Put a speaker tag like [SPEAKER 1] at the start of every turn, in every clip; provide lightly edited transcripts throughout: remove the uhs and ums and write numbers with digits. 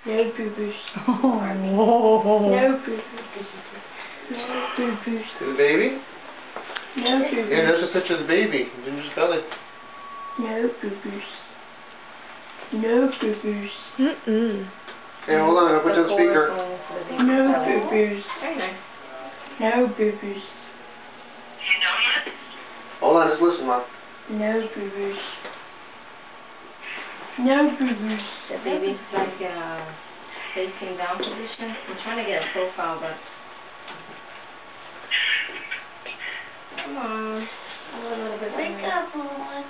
[SPEAKER 1] No boo-boos.
[SPEAKER 2] Oh.
[SPEAKER 1] No boo-boos. No boo-boos.
[SPEAKER 3] To the baby?
[SPEAKER 1] No boo-boos.
[SPEAKER 3] Yeah, there's a picture of the baby. Ginger's belly.
[SPEAKER 1] No boo-boos. No boo-boos.
[SPEAKER 3] Hey, hold on, I'll put you on speaker.
[SPEAKER 1] No boo-boos.
[SPEAKER 2] Very nice.
[SPEAKER 1] No boo-boos.
[SPEAKER 3] Hold on, just listen, Mom.
[SPEAKER 1] No boo-boos. No boo-boos.
[SPEAKER 2] The baby's like facing down position. I'm trying to get a profile, but come on, a little bit.
[SPEAKER 1] Wake up, Owen.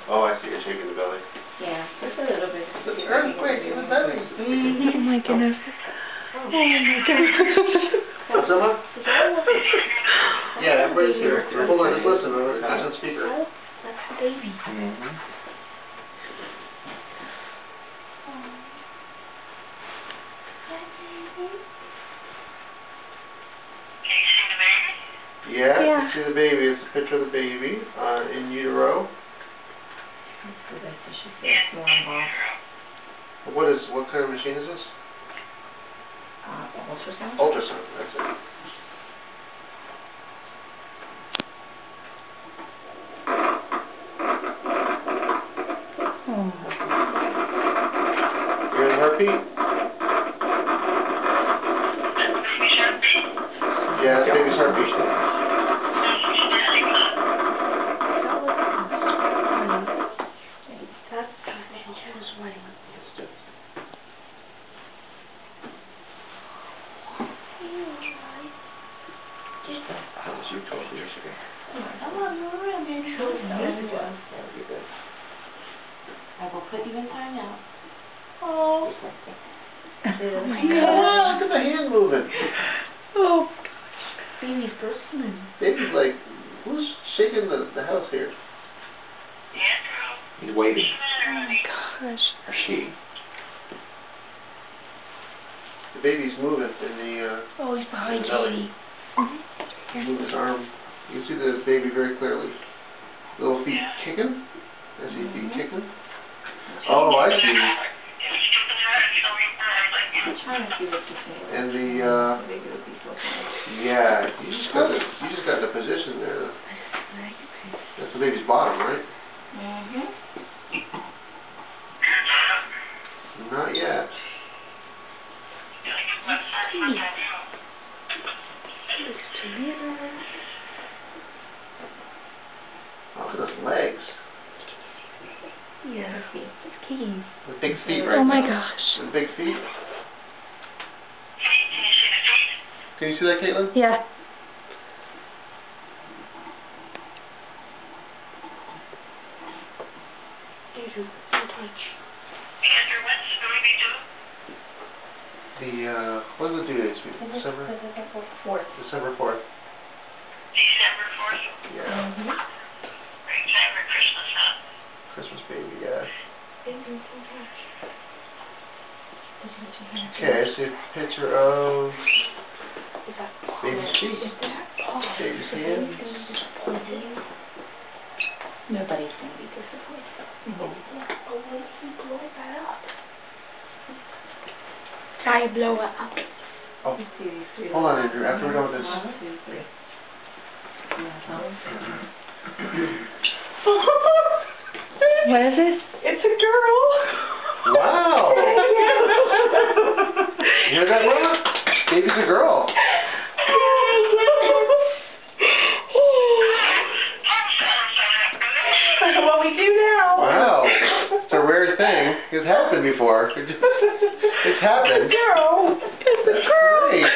[SPEAKER 3] Oh, I see, you're shaking the belly.
[SPEAKER 2] Yeah, just a little bit.
[SPEAKER 3] It's an earthquake in the belly.
[SPEAKER 2] Oh
[SPEAKER 1] my goodness. Oh my goodness.
[SPEAKER 3] What's that, Mom? Yeah, everybody's here. Hold on, just listen. I'll put you on speaker.
[SPEAKER 1] That's the baby.
[SPEAKER 3] Yeah, you can see the baby. It's a picture of the baby in utero. What kind of machine is this?
[SPEAKER 2] Ultrasound.
[SPEAKER 3] Ultrasound, that's it. You hear the heartbeat? Yeah, that's baby's heartbeat. That was you 12 years ago.
[SPEAKER 2] I will put you in time now.
[SPEAKER 1] Oh.
[SPEAKER 3] Yeah, look at the hand moving.
[SPEAKER 1] Oh.
[SPEAKER 2] Baby's bursting.
[SPEAKER 3] Baby's like, who's shaking the house here? He's waiting.
[SPEAKER 1] Oh my gosh.
[SPEAKER 3] Or she. The baby's moving in the
[SPEAKER 1] Oh, he's behind
[SPEAKER 3] in the belly.
[SPEAKER 1] Katie.
[SPEAKER 3] He's moving his arm. You can see the baby very clearly. Little feet kicking. I see feet kicking. Oh, I see.
[SPEAKER 2] I'm trying to see what you think.
[SPEAKER 3] And yeah, you just got the position there. That's the baby's bottom, right? Not yet. Look at those legs.
[SPEAKER 1] Yeah. It's Katie.
[SPEAKER 3] The big feet, right?
[SPEAKER 1] Oh my gosh.
[SPEAKER 3] The big feet. Can you see that, Caitlin?
[SPEAKER 1] Yeah. Andrew, don't touch.
[SPEAKER 4] Andrew, when's the baby due?
[SPEAKER 3] When's the due date? December
[SPEAKER 2] 4th.
[SPEAKER 3] December 4th.
[SPEAKER 4] December 4th?
[SPEAKER 3] Yeah.
[SPEAKER 4] Great time for Christmas, huh?
[SPEAKER 3] Christmas baby, yeah.
[SPEAKER 1] Andrew, don't touch.
[SPEAKER 3] Okay, I see a picture of
[SPEAKER 1] Is that
[SPEAKER 3] baby's feet. Baby's hands.
[SPEAKER 2] Nobody's going to be disappointed.
[SPEAKER 1] Oh, what if we blow that up? Try blow it up.
[SPEAKER 3] Oh, hold on, Andrew. After we're done with this.
[SPEAKER 2] 1, 2, 3.
[SPEAKER 1] What is it? It's a girl.
[SPEAKER 3] Wow. You hear that, Wilma? Baby's a girl.
[SPEAKER 1] What we do now?
[SPEAKER 3] Wow. It's a rare thing. It's happened before. It's happened.
[SPEAKER 1] Girl. It's a girl.
[SPEAKER 3] Great.